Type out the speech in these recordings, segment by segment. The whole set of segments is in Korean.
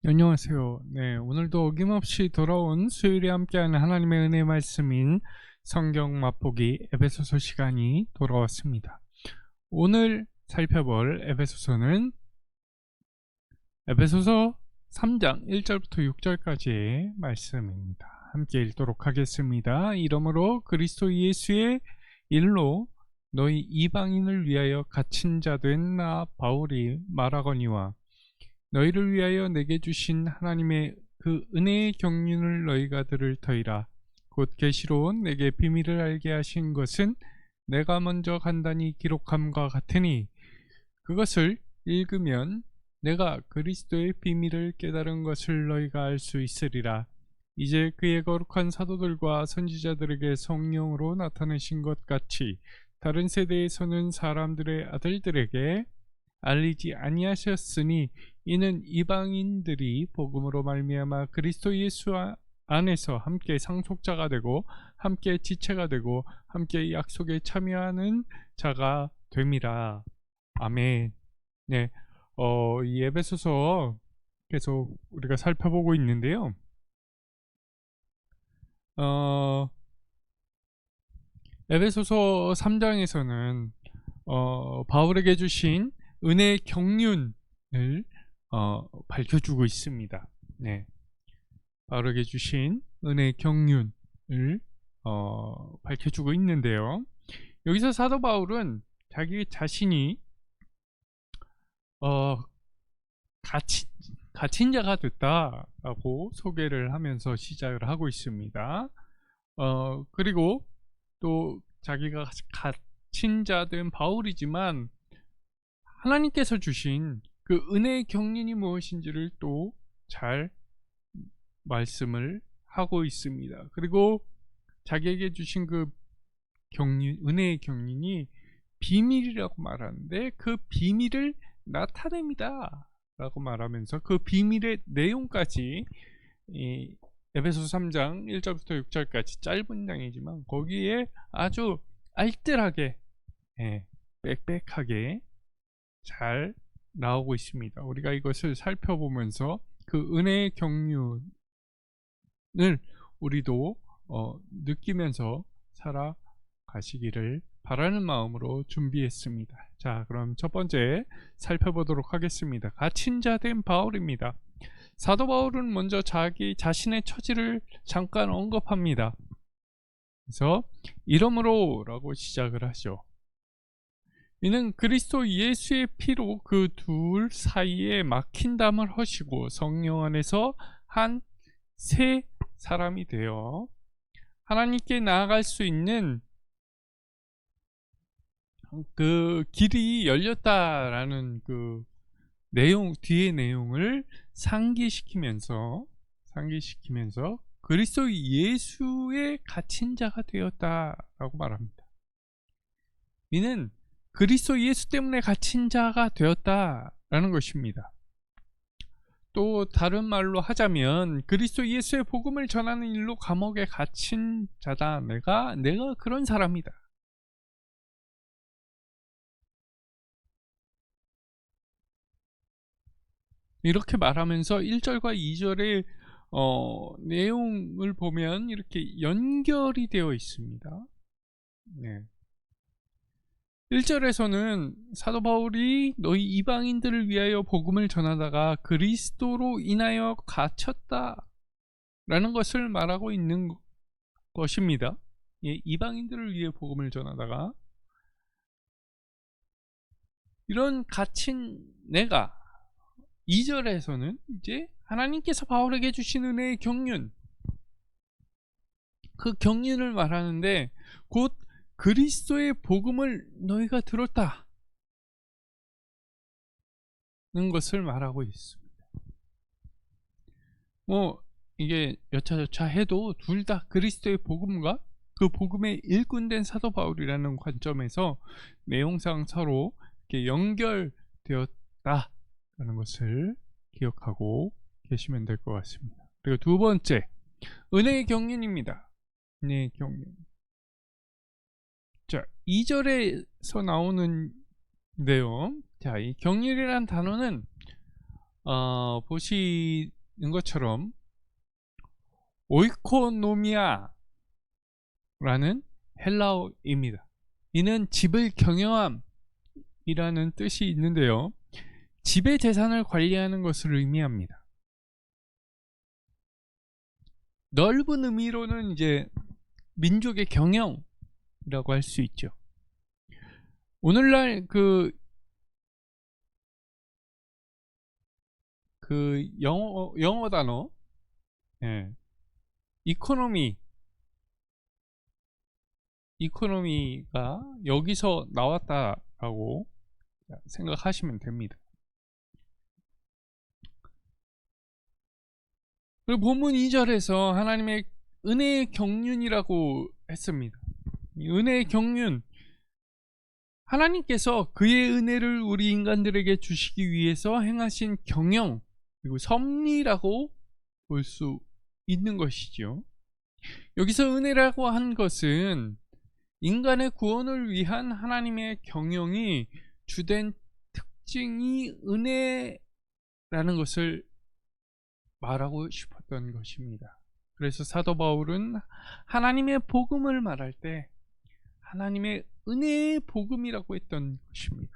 안녕하세요. 네, 오늘도 어김없이 돌아온 수요일에 함께하는 하나님의 은혜 말씀인 성경 맛보기 에베소서 시간이 돌아왔습니다. 오늘 살펴볼 에베소서는 에베소서 3장 1절부터 6절까지의 말씀입니다. 함께 읽도록 하겠습니다. 이러므로 그리스도 예수의 일로 너희 이방인을 위하여 갇힌 자 된 나 바울이 말하거니와 너희를 위하여 내게 주신 하나님의 그 은혜의 경륜을 너희가 들을 터이라. 곧 계시로 내게 비밀을 알게 하신 것은 내가 먼저 간단히 기록함과 같으니 그것을 읽으면 내가 그리스도의 비밀을 깨달은 것을 너희가 알 수 있으리라. 이제 그의 거룩한 사도들과 선지자들에게 성령으로 나타내신 것 같이 다른 세대에서는 사람들의 아들들에게 알리지 아니하셨으니 이는 이방인들이 복음으로 말미암아 그리스도 예수 안에서 함께 상속자가 되고 함께 지체가 되고 함께 약속에 참여하는 자가 됨이라. 아멘. 네, 이 에베소서 계속 우리가 살펴보고 있는데요. 에베소서 3장에서는 바울에게 주신 은혜의 경륜을 밝혀주고 있습니다. 네, 바울에게 주신 은혜의 경륜을 밝혀주고 있는데요. 여기서 사도 바울은 자기 자신이 갇힌 자가 됐다라고 소개를 하면서 시작을 하고 있습니다. 그리고 또 자기가 갇힌 자 된 바울이지만 하나님께서 주신 그 은혜의 경륜이 무엇인지를 또 잘 말씀을 하고 있습니다. 그리고 자기에게 주신 그 경륜, 은혜의 경륜이 비밀이라고 말하는데 그 비밀을 나타냅니다 라고 말하면서 그 비밀의 내용까지 이 에베소서 3장 1절부터 6절까지 짧은 장이지만 거기에 아주 알뜰하게 빽빽하게 잘 나오고 있습니다. 우리가 이것을 살펴보면서 그 은혜의 경륜을 우리도 느끼면서 살아가시기를 바라는 마음으로 준비했습니다. 자, 그럼 첫 번째 살펴보도록 하겠습니다. 갇힌 자 된 바울입니다. 사도 바울은 먼저 자기 자신의 처지를 잠깐 언급합니다. 그래서 이러므로 라고 시작을 하죠. 이는 그리스도 예수의 피로 그 둘 사이에 막힌 담을 허시고 성령 안에서 한 새 사람이 되어 하나님께 나아갈 수 있는 그 길이 열렸다라는 그 내용, 뒤의 내용을 상기시키면서 그리스도 예수의 갇힌 자가 되었다라고 말합니다. 이는 그리스도 예수 때문에 갇힌 자가 되었다라는 것입니다. 또 다른 말로 하자면 그리스도 예수의 복음을 전하는 일로 감옥에 갇힌 자다. 내가 그런 사람이다. 이렇게 말하면서 1절과 2절의 내용을 보면 이렇게 연결이 되어 있습니다. 네. 1절에서는 사도 바울이 너희 이방인들을 위하여 복음을 전하다가 그리스도로 인하여 갇혔다 라는 것을 말하고 있는 것입니다. 예, 이방인들을 위해 복음을 전하다가 이런 갇힌 내가 2절에서는 이제 하나님께서 바울에게 주신 은혜의 경륜, 그 경륜을 말하는데 곧 그리스도의 복음을 너희가 들었다는 것을 말하고 있습니다. 뭐 이게 여차저차 해도 둘 다 그리스도의 복음과 그 복음의 일꾼된 사도 바울이라는 관점에서 내용상 서로 이렇게 연결되었다라는 것을 기억하고 계시면 될 것 같습니다. 그리고 두 번째, 은혜의 경륜입니다. 은혜의 경륜. 자, 2절에서 나오는 내용. 자, 이 경륜이라는 단어는 것처럼 오이코노미아라는 헬라어입니다. 이는 집을 경영함이라는 뜻이 있는데요. 지배 재산을 관리하는 것을 의미합니다. 넓은 의미로는 이제 민족의 경영이라고 할 수 있죠. 오늘날 그 영어 단어, 예, 이코노미가 여기서 나왔다라고 생각하시면 됩니다. 그리고 본문 2절에서 하나님의 은혜의 경륜이라고 했습니다. 이 은혜의 경륜, 하나님께서 그의 은혜를 우리 인간들에게 주시기 위해서 행하신 경영, 그리고 섭리라고 볼 수 있는 것이죠. 여기서 은혜라고 한 것은 인간의 구원을 위한 하나님의 경영이 주된 특징이 은혜라는 것을 말하고 싶었던 것입니다. 그래서 사도 바울은 하나님의 복음을 말할 때 하나님의 은혜의 복음이라고 했던 것입니다.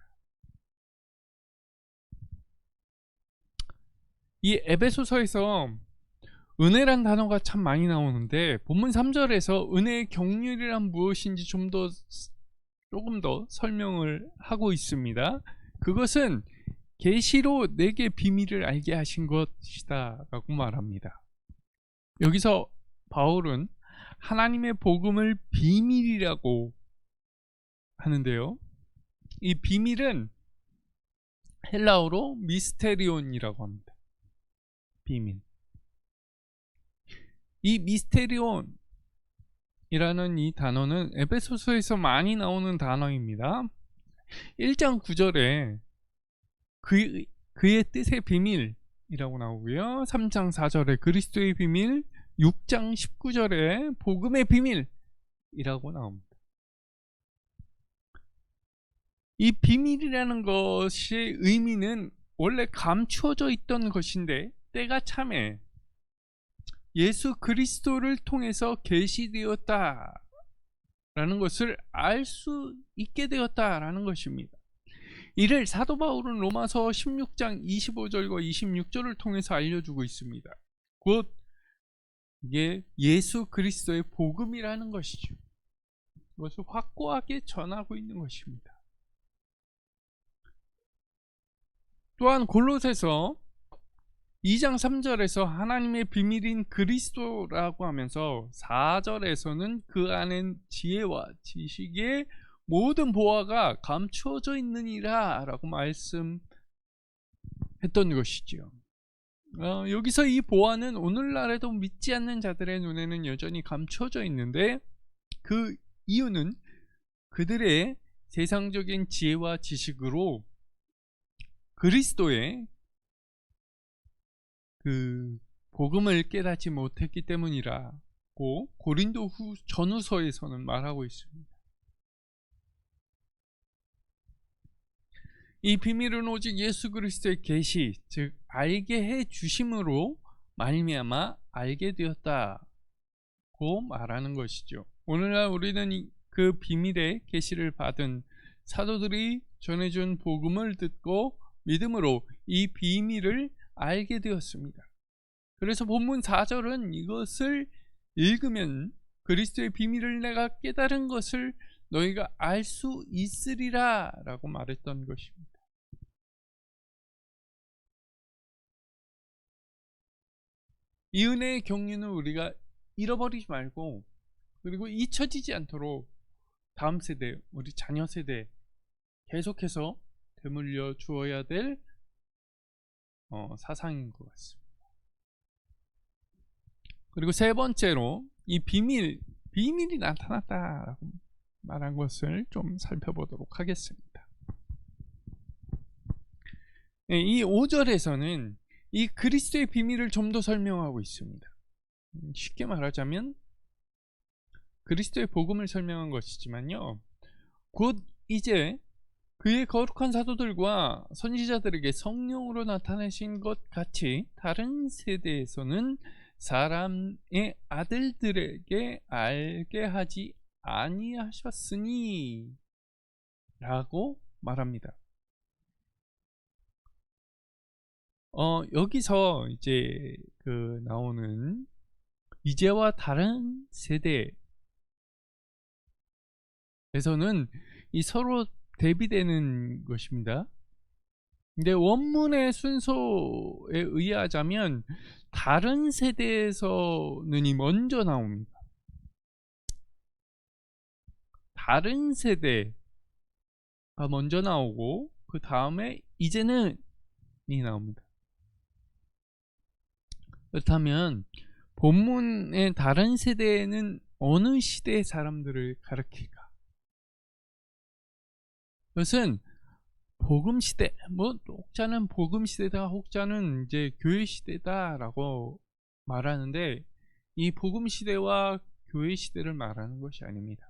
이 에베소서에서 은혜란 단어가 참 많이 나오는데 본문 3절에서 은혜의 경륜이란 무엇인지 조금 더 설명을 하고 있습니다. 그것은 계시로 내게 비밀을 알게 하신 것이다 라고 말합니다. 여기서 바울은 하나님의 복음을 비밀이라고 하는데요. 이 비밀은 헬라어로 미스테리온이라고 합니다. 비밀. 이 미스테리온이라는 이 단어는 에베소서에서 많이 나오는 단어입니다. 1장 9절에 그의 뜻의 비밀이라고 나오고요. 3장 4절에 그리스도의 비밀, 6장 19절에 복음의 비밀이라고 나옵니다. 이 비밀이라는 것의 의미는 원래 감추어져 있던 것인데 때가 참에 예수 그리스도를 통해서 계시되었다라는 것을 알 수 있게 되었다라는 것입니다. 이를 사도 바울은 로마서 16장 25절과 26절을 통해서 알려주고 있습니다. 곧 이게 예수 그리스도의 복음이라는 것이죠. 그것을 확고하게 전하고 있는 것입니다. 또한 골로새서 2장 3절에서 하나님의 비밀인 그리스도라고 하면서 4절에서는 그 안엔 지혜와 지식의 모든 보화가 감추어져 있느니라 라고 말씀했던 것이죠. 여기서 이 보화는 오늘날에도 믿지 않는 자들의 눈에는 여전히 감추어져 있는데 그 이유는 그들의 세상적인 지혜와 지식으로 그리스도의 그 복음을 깨닫지 못했기 때문이라고 고린도 전후서에서는 말하고 있습니다. 이 비밀은 오직 예수 그리스도의 계시, 즉 알게 해 주심으로 말미암아 알게 되었다고 말하는 것이죠. 오늘날 우리는 그 비밀의 계시를 받은 사도들이 전해준 복음을 듣고 믿음으로 이 비밀을 알게 되었습니다. 그래서 본문 4절은 이것을 읽으면 그리스도의 비밀을 내가 깨달은 것을 너희가 알 수 있으리라 라고 말했던 것입니다. 이 은혜의 경륜을 우리가 잃어버리지 말고 그리고 잊혀지지 않도록 다음 세대, 우리 자녀 세대 계속해서 되물려 주어야 될 사상인 것 같습니다. 그리고 세 번째로 이 비밀이 나타났다라고 말한 것을 좀 살펴보도록 하겠습니다. 이 5절에서는 이 그리스도의 비밀을 좀 더 설명하고 있습니다. 쉽게 말하자면 그리스도의 복음을 설명한 것이지만요, 곧 이제 그의 거룩한 사도들과 선지자들에게 성령으로 나타내신 것 같이 다른 세대에서는 사람의 아들들에게 알게 하지 아니하셨으니 라고 말합니다. 여기서 이제 나오는 이제와 다른 세대에서는 이 서로 대비되는 것입니다. 근데 원문의 순서에 의하자면 다른 세대에서는 이 먼저 나옵니다. 다른 세대가 먼저 나오고 그 다음에 이제는 이 나옵니다. 그렇다면 본문의 다른 세대는 어느 시대의 사람들을 가리킬까? 그것은 복음 시대, 혹자는 복음 시대다, 혹자는 이제 교회 시대다라고 말하는데 이 복음 시대와 교회 시대를 말하는 것이 아닙니다.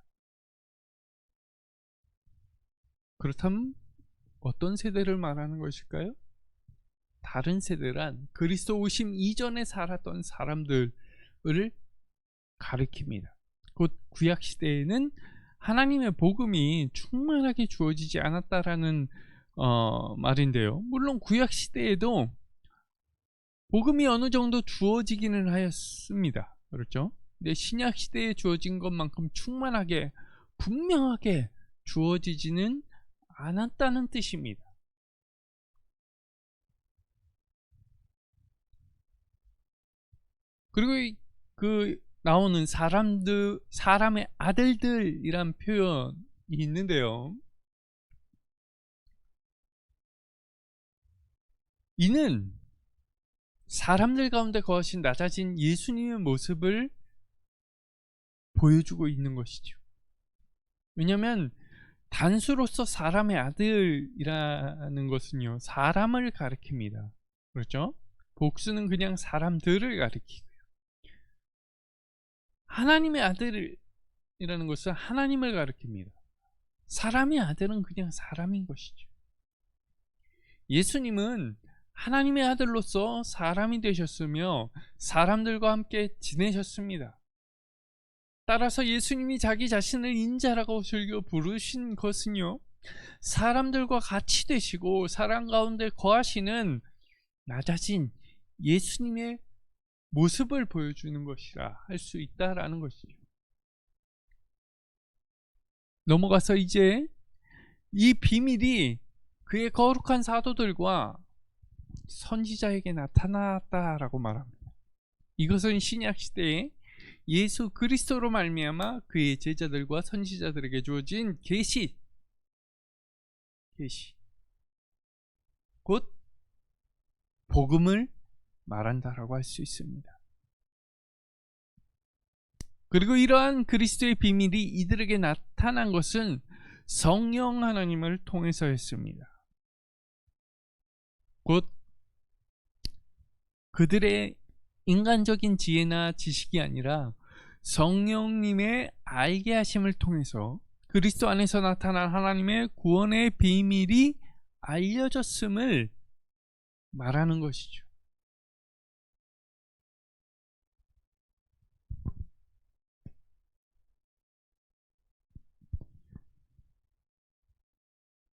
그렇다면 어떤 세대를 말하는 것일까요? 다른 세대란 그리스도 오심 이전에 살았던 사람들을 가리킵니다. 곧 구약 시대에는 하나님의 복음이 충만하게 주어지지 않았다라는 말인데요. 물론 구약 시대에도 복음이 어느 정도 주어지기는 하였습니다. 그렇죠? 근데 신약 시대에 주어진 것만큼 충만하게 분명하게 주어지지는 않았다는 뜻입니다. 그리고 나오는 사람의 아들들이란 표현이 있는데요. 이는 사람들 가운데 거하신 낮아진 예수님의 모습을 보여주고 있는 것이죠. 왜냐하면 단수로서 사람의 아들이라는 것은요, 사람을 가리킵니다. 그렇죠? 복수는 그냥 사람들을 가리키고요. 하나님의 아들이라는 것은 하나님을 가리킵니다. 사람의 아들은 그냥 사람인 것이죠. 예수님은 하나님의 아들로서 사람이 되셨으며 사람들과 함께 지내셨습니다. 따라서 예수님이 자기 자신을 인자라고 즐겨 부르신 것은요, 사람들과 같이 되시고 사람 가운데 거하시는 낮아진 예수님의 모습을 보여주는 것이라 할 수 있다라는 것이죠. 넘어가서 이제 이 비밀이 그의 거룩한 사도들과 선지자에게 나타났다라고 말합니다. 이것은 신약 시대에 예수 그리스도로 말미암아 그의 제자들과 선지자들에게 주어진 계시 곧 복음을 말한다라고 할 수 있습니다. 그리고 이러한 그리스도의 비밀이 이들에게 나타난 것은 성령 하나님을 통해서였습니다. 곧 그들의 인간적인 지혜나 지식이 아니라 성령님의 알게 하심을 통해서 그리스도 안에서 나타난 하나님의 구원의 비밀이 알려졌음을 말하는 것이죠.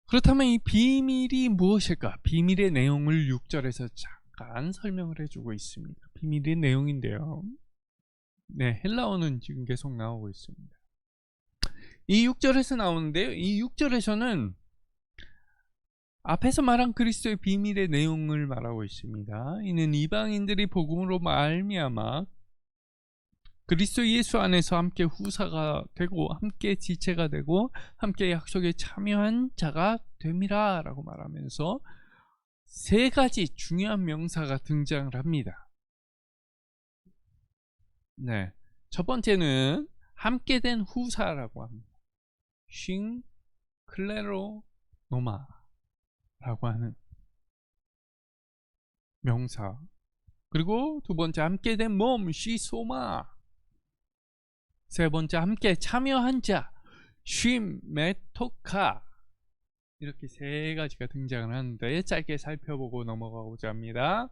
그렇다면 이 비밀이 무엇일까? 비밀의 내용을 6절에서 잠깐 설명을 해주고 있습니다. 비밀의 내용인데요. 네, 헬라어는 지금 계속 나오고 있습니다. 이 6절에서 나오는데요. 이 6절에서는 앞에서 말한 그리스도의 비밀의 내용을 말하고 있습니다. 이는 이방인들이 복음으로 말미암아 그리스도 예수 안에서 함께 후사가 되고 함께 지체가 되고 함께 약속에 참여한 자가 됨이라 라고 말하면서 세 가지 중요한 명사가 등장을 합니다. 네, 첫 번째는 함께 된 후사라고 합니다. 싱 클레로 노마 라고 하는 명사. 그리고 두 번째 함께 된 몸 시소마. 세 번째 함께 참여한 자 쉼 메토카. 이렇게 세 가지가 등장을 하는데 짧게 살펴보고 넘어가고자 합니다.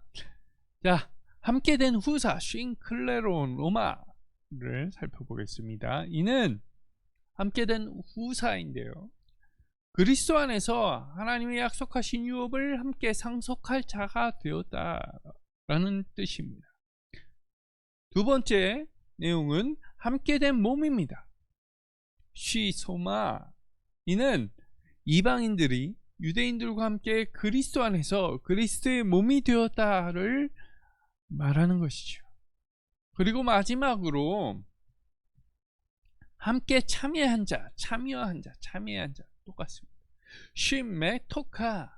자, 함께 된 후사 쉰클레론 로마를 살펴보겠습니다. 이는 함께 된 후사인데요, 그리스도 안에서 하나님의 약속하신 유업을 함께 상속할 자가 되었다라는 뜻입니다. 두 번째 내용은 함께 된 몸입니다. 쉬소마, 이는 이방인들이 유대인들과 함께 그리스도 안에서 그리스도의 몸이 되었다를 말하는 것이죠. 그리고 마지막으로 함께 참여한 자 똑같습니다. 쉼메토카,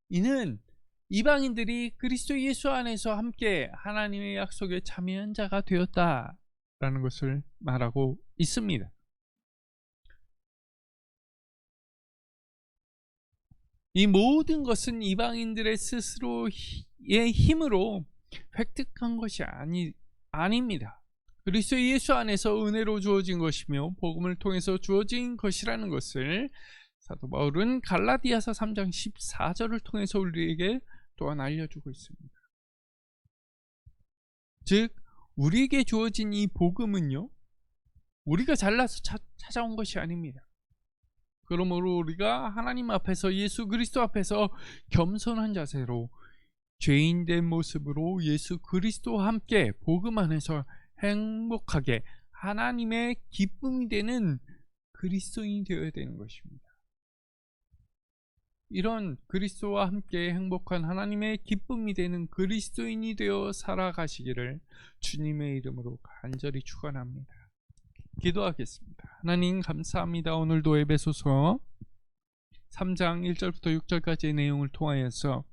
이는 이방인들이 그리스도 예수 안에서 함께 하나님의 약속에 참여한 자가 되었다라는 것을 말하고 있습니다. 이 모든 것은 이방인들의 스스로의 힘으로 획득한 것이 아닙니다. 그리스도 예수 안에서 은혜로 주어진 것이며 복음을 통해서 주어진 것이라는 것을 사도 바울은 갈라디아서 3장 14절을 통해서 우리에게 또한 알려주고 있습니다. 즉 우리에게 주어진 이 복음은요, 우리가 잘나서 찾아온 것이 아닙니다. 그러므로 우리가 하나님 앞에서, 예수 그리스도 앞에서 겸손한 자세로 죄인된 모습으로 예수 그리스도와 함께 복음 안에서 행복하게 하나님의 기쁨이 되는 그리스도인이 되어야 되는 것입니다. 이런 그리스도와 함께 행복한 하나님의 기쁨이 되는 그리스도인이 되어 살아가시기를 주님의 이름으로 간절히 축원합니다. 기도하겠습니다. 하나님 감사합니다. 오늘도 에베소서 3장 1절부터 6절까지의 내용을 통하여서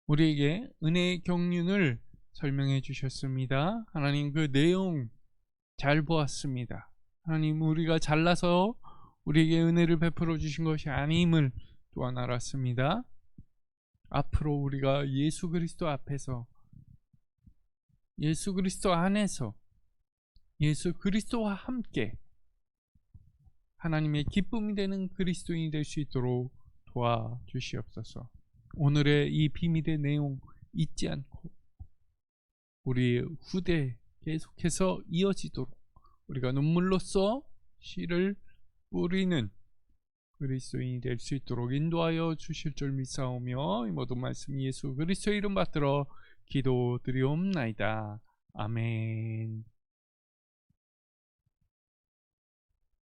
우리에게 은혜의 경륜을 설명해 주셨습니다. 하나님, 그 내용 잘 보았습니다. 하나님, 우리가 잘나서 우리에게 은혜를 베풀어 주신 것이 아님을 또한 알았습니다. 앞으로 우리가 예수 그리스도 앞에서, 예수 그리스도 안에서, 예수 그리스도와 함께 하나님의 기쁨이 되는 그리스도인이 될 수 있도록 도와주시옵소서. 오늘의 이 비밀의 내용 잊지 않고 우리 후대 계속해서 이어지도록 우리가 눈물로써 씨를 뿌리는 그리스도인이 될 수 있도록 인도하여 주실 줄 믿사오며 이 모든 말씀 예수 그리스도 이름 받들어 기도드리옵나이다. 아멘.